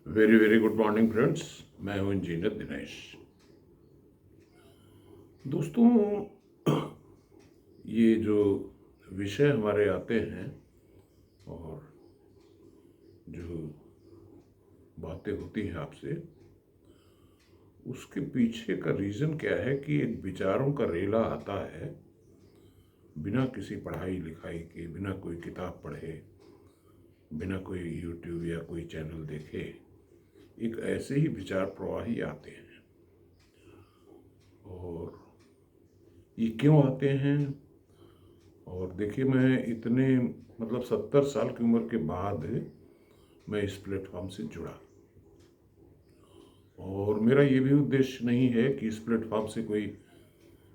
Very very good morning friends. मैं हूं engineer Dinesh. दोस्तों, ये जो विषय हमारे आते हैं और जो बातें होती हैं आपसे, उसके पीछे का रीज़न क्या है कि एक विचारों का रेला आता है, बिना किसी पढ़ाई लिखाई के, बिना कोई किताब पढ़े, बिना कोई यूट्यूब या कोई चैनल देखे, एक ऐसे ही विचार प्रवाही आते हैं। और ये क्यों आते हैं? और देखिए, मैं इतने 70 साल की उम्र के बाद मैं इस प्लेटफॉर्म से जुड़ा, और मेरा ये भी उद्देश्य नहीं है कि इस प्लेटफॉर्म से कोई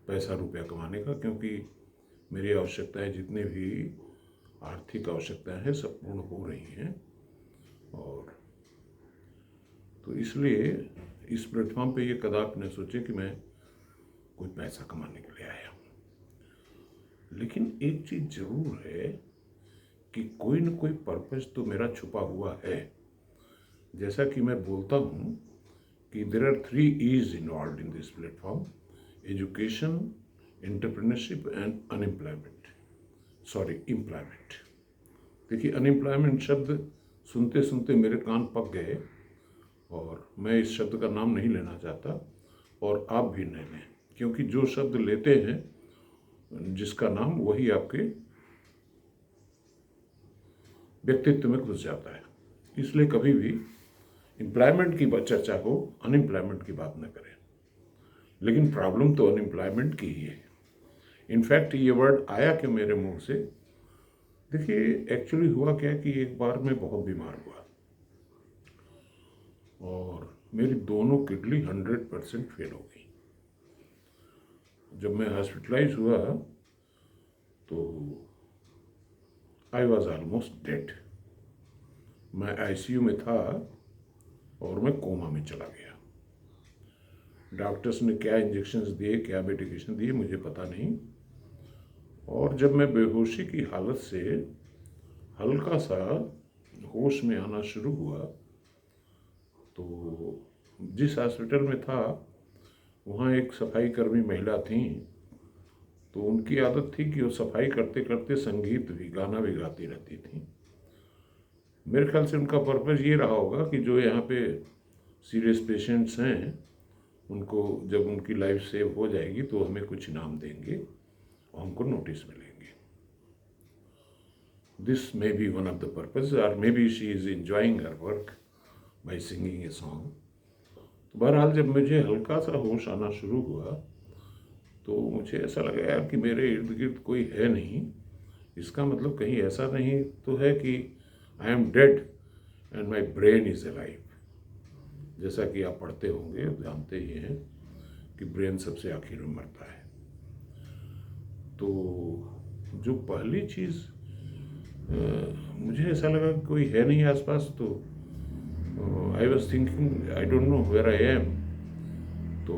पैसा रुपया कमाने का, क्योंकि मेरी आवश्यकताएं, जितनी भी आर्थिक आवश्यकताएं हैं, सब पूर्ण हो रही हैं। और तो इसलिए इस प्लेटफॉर्म पे ये कदापि न सोचे कि मैं कोई पैसा कमाने के लिए आया हूँ। लेकिन एक चीज़ ज़रूर है कि कोई न कोई पर्पस तो मेरा छुपा हुआ है। जैसा कि मैं बोलता हूँ कि there are 3 E's involve in this platform: education, entrepreneurship and unemployment, employment. देखिए, अनएम्प्लॉयमेंट शब्द सुनते सुनते मेरे कान पक गए, और मैं इस शब्द का नाम नहीं लेना चाहता, और आप भी नहीं लें, क्योंकि जो शब्द लेते हैं जिसका नाम, वही आपके व्यक्तित्व में घुस जाता है। इसलिए कभी भी एम्प्लॉयमेंट की चर्चा को अनएम्प्लॉयमेंट की बात न करें। लेकिन प्रॉब्लम तो अनएम्प्लॉयमेंट की ही है। इनफैक्ट ये वर्ड आया कि मेरे मुंह से, देखिए एक्चुअली हुआ क्या कि एक बार मैं बहुत बीमार हुआ और मेरी दोनों किडनी 100% फेल हो गई। जब मैं हॉस्पिटलाइज हुआ तो आई वॉज ऑलमोस्ट डेड। मैं आईसीयू में था और मैं कोमा में चला गया। डॉक्टर्स ने क्या इंजेक्शंस दिए, क्या मेडिकेशन दिए, मुझे पता नहीं। और जब मैं बेहोशी की हालत से हल्का सा होश में आना शुरू हुआ, तो जिस हॉस्पिटल में था वहाँ एक सफाई कर्मी महिला थी। तो उनकी आदत थी कि वो सफाई करते करते संगीत भी, गाना भी गाती रहती थी। मेरे ख्याल से उनका पर्पज़ ये रहा होगा कि जो यहाँ पे सीरियस पेशेंट्स हैं, उनको जब उनकी लाइफ सेव हो जाएगी तो हमें कुछ इनाम देंगे और हमको नोटिस मिलेंगे। This may be one of the purpose, और may be she is enjoying her work by singing a song. तो बहरहाल जब मुझे हल्का सा होश आना शुरू हुआ तो मुझे ऐसा लगा, यार कि मेरे इर्द गिर्द कोई है नहीं। इसका मतलब कहीं ऐसा नहीं तो है कि I am dead and my brain is alive. जैसा कि आप पढ़ते होंगे, जानते ही हैं कि ब्रेन सबसे आखिर में मरता है। तो जो पहली चीज़ मुझे ऐसा लगा कि कोई है नहीं आसपास, तो I was thinking I don't know where I am. तो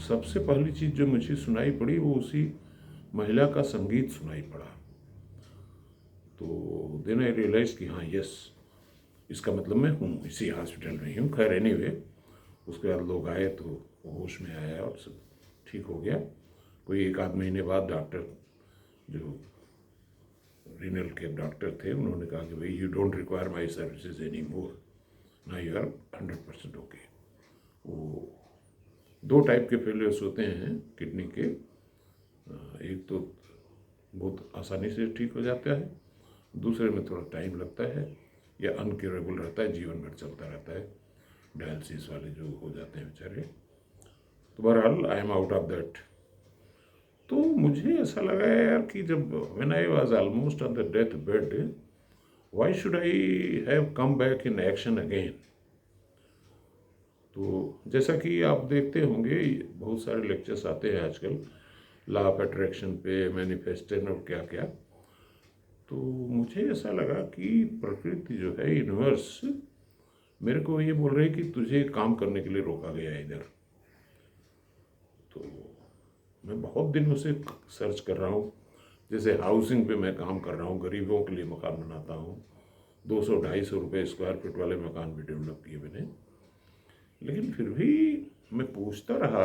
सबसे पहली चीज़ जो मुझे सुनाई पड़ी वो उसी महिला का संगीत सुनाई पड़ा। तो देन आई रियलाइज कि हाँ, यस, इसका मतलब मैं हूँ, इसी हॉस्पिटल में ही हूँ। खैर एनीवे, उसके बाद लोग आए तो होश में आया और सब ठीक हो गया। कोई 1 आध महीने बाद डॉक्टर, जो रीनल के डॉक्टर थे, उन्होंने कहा कि भाई, you don't require my services any more, ना यू आर 100% ओके। वो 2 टाइप के फेलियर्स होते हैं किडनी के। एक तो बहुत आसानी से ठीक हो जाता है, दूसरे में थोड़ा टाइम लगता है या अनक्योरेबल रहता है, जीवन भर चलता रहता है। डायलिसिस वाले जो हो जाते हैं बेचारे। तो बहरहाल I am out of that. तो मुझे ऐसा लगा यार कि जब when I was almost on the death bed, why should I have come back in action again. तो जैसा कि आप देखते होंगे, बहुत सारे लेक्चर्स आते हैं आजकल लॉ ऑफ अट्रैक्शन पे, मैनिफेस्टेशन और क्या क्या। तो मुझे ऐसा लगा कि प्रकृति जो है, यूनिवर्स, मेरे को ये बोल रही कि तुझे काम करने के लिए रोका गया है इधर। तो मैं बहुत दिनों से सर्च कर रहा हूँ। जैसे हाउसिंग पे मैं काम कर रहा हूँ, गरीबों के लिए मकान बनाता हूँ, 200-250 रुपये स्क्वायर फीट वाले मकान भी डेवलप किए मैंने। लेकिन फिर भी मैं पूछता रहा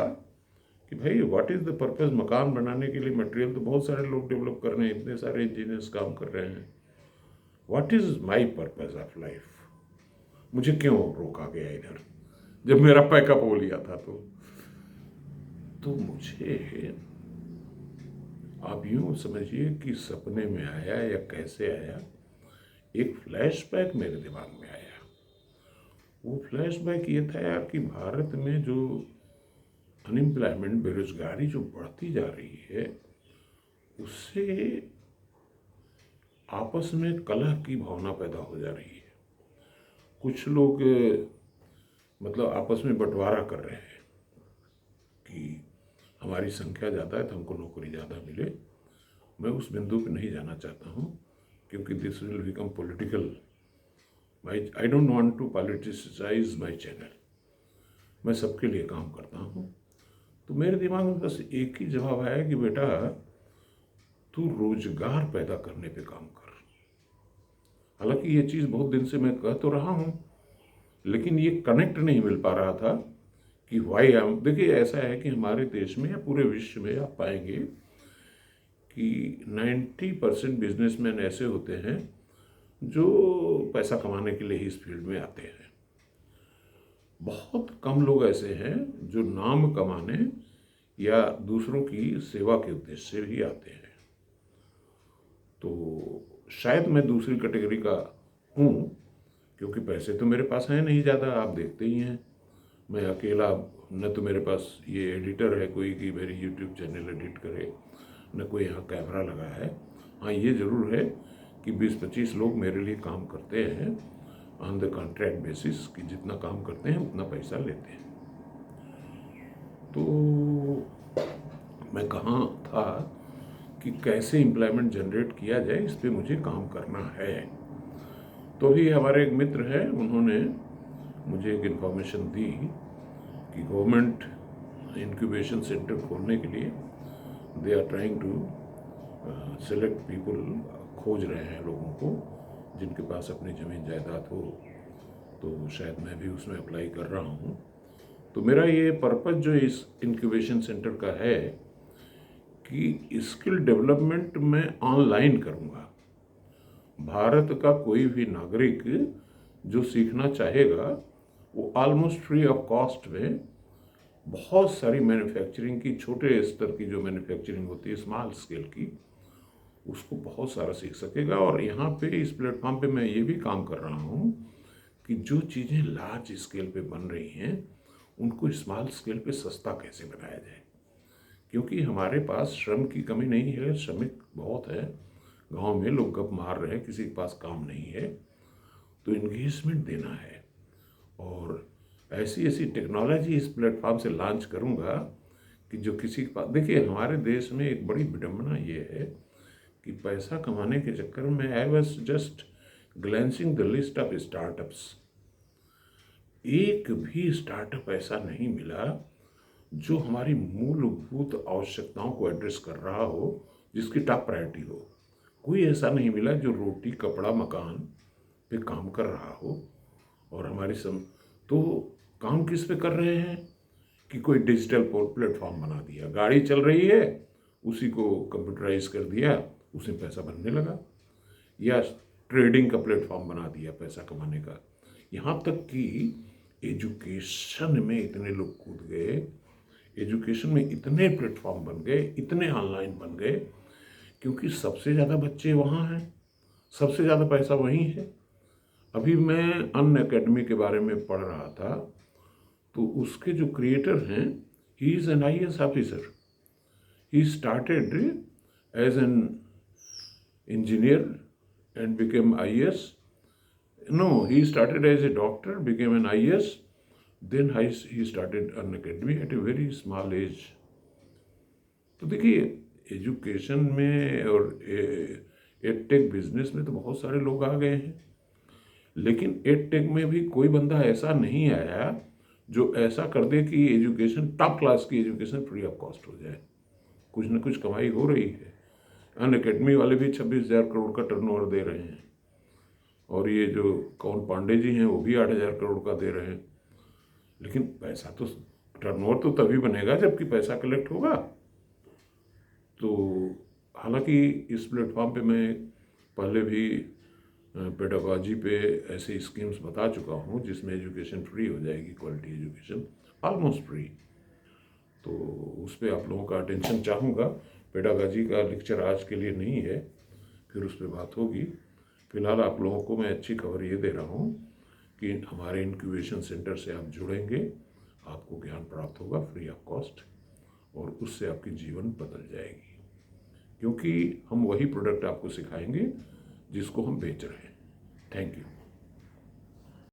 कि भाई व्हाट इज़ द पर्पज़। मकान बनाने के लिए मटेरियल तो बहुत सारे लोग डेवलप कर रहे हैं, इतने सारे इंजीनियर्स काम कर रहे हैं, what is my purpose of life. मुझे क्यों रोका गया इधर जब मेरा पैकअप हो लिया था। तो मुझे आप यूँ समझिए कि सपने में आया या कैसे आया, एक फ्लैशबैक मेरे दिमाग में आया। वो फ्लैशबैक ये था यार कि भारत में जो अनएम्प्लॉयमेंट, बेरोजगारी जो बढ़ती जा रही है, उससे आपस में कलह की भावना पैदा हो जा रही है। कुछ लोग मतलब आपस में बंटवारा कर रहे हैं कि हमारी संख्या ज़्यादा है तो हमको नौकरी ज़्यादा मिले। मैं उस बिंदु पे नहीं जाना चाहता हूँ क्योंकि this will become political. I don't want to politicize my channel. मैं सबके लिए काम करता हूँ। तो मेरे दिमाग में बस एक ही जवाब आया कि बेटा तू रोजगार पैदा करने पे काम कर। हालांकि ये चीज़ बहुत दिन से मैं कह तो रहा हूँ, लेकिन ये कनेक्ट नहीं मिल पा रहा था कि वाई हम। देखिए ऐसा है कि हमारे देश में या पूरे विश्व में आप पाएंगे कि 90% बिजनेसमैन ऐसे होते हैं जो पैसा कमाने के लिए ही इस फील्ड में आते हैं। बहुत कम लोग ऐसे हैं जो नाम कमाने या दूसरों की सेवा के उद्देश्य से भी आते हैं। तो शायद मैं दूसरी कैटेगरी का हूँ क्योंकि पैसे तो मेरे पास हैं नहीं ज़्यादा, आप देखते ही हैं। मैं अकेला, न तो मेरे पास ये एडिटर है कोई कि मेरी यूट्यूब चैनल एडिट करे, न कोई यहाँ कैमरा लगा है। हाँ ये ज़रूर है कि 20-25 लोग मेरे लिए काम करते हैं ऑन द कॉन्ट्रैक्ट बेसिस, कि जितना काम करते हैं उतना पैसा लेते हैं। तो मैं कहाँ था कि कैसे एम्प्लॉयमेंट जनरेट किया जाए, इस पे मुझे काम करना है। तो भी हमारे एक मित्र हैं, उन्होंने मुझे एक इन्फॉर्मेशन दी कि गवर्नमेंट इंक्यूबेशन सेंटर खोलने के लिए they are trying to select people, खोज रहे हैं लोगों को जिनके पास अपनी ज़मीन जायदाद हो। तो शायद मैं भी उसमें अप्लाई कर रहा हूँ। तो मेरा ये पर्पज़ जो इस इंक्यूबेशन सेंटर का है कि स्किल डेवलपमेंट मैं ऑनलाइन करूँगा। भारत का कोई भी नागरिक जो सीखना चाहेगा वो ऑलमोस्ट फ्री ऑफ कॉस्ट में बहुत सारी मैन्युफैक्चरिंग की, छोटे स्तर की जो मैन्युफैक्चरिंग होती है स्मॉल स्केल की, उसको बहुत सारा सीख सकेगा। और यहाँ पे इस प्लेटफॉर्म पे मैं ये भी काम कर रहा हूँ कि जो चीज़ें लार्ज स्केल पे बन रही हैं उनको स्मॉल स्केल पे सस्ता कैसे बनाया जाए, क्योंकि हमारे पास श्रम की कमी नहीं है, श्रमिक बहुत है। गांव में लोग गप मार रहे हैं, किसी के पास काम नहीं है, तो इंगेजमेंट देना है। और ऐसी ऐसी टेक्नोलॉजी इस प्लेटफॉर्म से लॉन्च करूंगा कि जो किसी के पास। देखिए हमारे देश में एक बड़ी विडंबना ये है कि पैसा कमाने के चक्कर में I was just glancing the list of startups, एक भी स्टार्टअप ऐसा नहीं मिला जो हमारी मूलभूत आवश्यकताओं को एड्रेस कर रहा हो, जिसकी टॉप प्रायोरिटी हो। कोई ऐसा नहीं मिला जो रोटी कपड़ा मकान पे काम कर रहा हो। और हमारी तो काम किस पे कर रहे हैं कि कोई डिजिटल प्लेटफॉर्म बना दिया, गाड़ी चल रही है उसी को कंप्यूटराइज कर दिया, उसमें पैसा बनने लगा, या ट्रेडिंग का प्लेटफॉर्म बना दिया पैसा कमाने का। यहाँ तक कि एजुकेशन में इतने लोग कूद गए, एजुकेशन में इतने प्लेटफॉर्म बन गए, इतने ऑनलाइन बन गए, क्योंकि सबसे ज़्यादा बच्चे वहाँ हैं, सबसे ज़्यादा पैसा वहीं है। अभी मैं अन अकेडमी के बारे में पढ़ रहा था, तो उसके जो क्रिएटर हैं, he is an IAS officer. He started as an engineer and became IAS. No, he started as a doctor, became an IAS. Then he started an academy at a very small age. तो देखिए education में और edtech business में तो बहुत सारे लोग आ गए हैं, लेकिन एडटेक में भी कोई बंदा ऐसा नहीं आया जो ऐसा कर दे कि एजुकेशन, टॉप क्लास की एजुकेशन फ्री ऑफ कॉस्ट हो जाए। कुछ न कुछ कमाई हो रही है। अन अकेडमी वाले भी 26,000 करोड़ का टर्नओवर दे रहे हैं। और ये जो कौन पांडे जी हैं वो भी 8,000 करोड़ का दे रहे हैं। लेकिन पैसा तो, टर्नओवर तो तभी बनेगा जबकि पैसा कलेक्ट होगा। तो हालांकि इस प्लेटफॉर्म पे मैं पहले भी पेडागॉजी पे ऐसे स्कीम्स बता चुका हूँ जिसमें एजुकेशन फ्री हो जाएगी, क्वालिटी एजुकेशन ऑलमोस्ट फ्री। तो उस पर आप लोगों का अटेंशन चाहूँगा। पेडागॉजी का लेक्चर आज के लिए नहीं है, फिर उस पर बात होगी। फिलहाल आप लोगों को मैं अच्छी खबर ये दे रहा हूँ कि हमारे इंक्यूबेशन सेंटर से आप जुड़ेंगे, आपको ज्ञान प्राप्त होगा फ्री ऑफ कॉस्ट, और उससे आपकी जीवन बदल जाएगी। क्योंकि हम वही प्रोडक्ट आपको सिखाएंगे जिसको हम बेच रहे हैं। Thank you.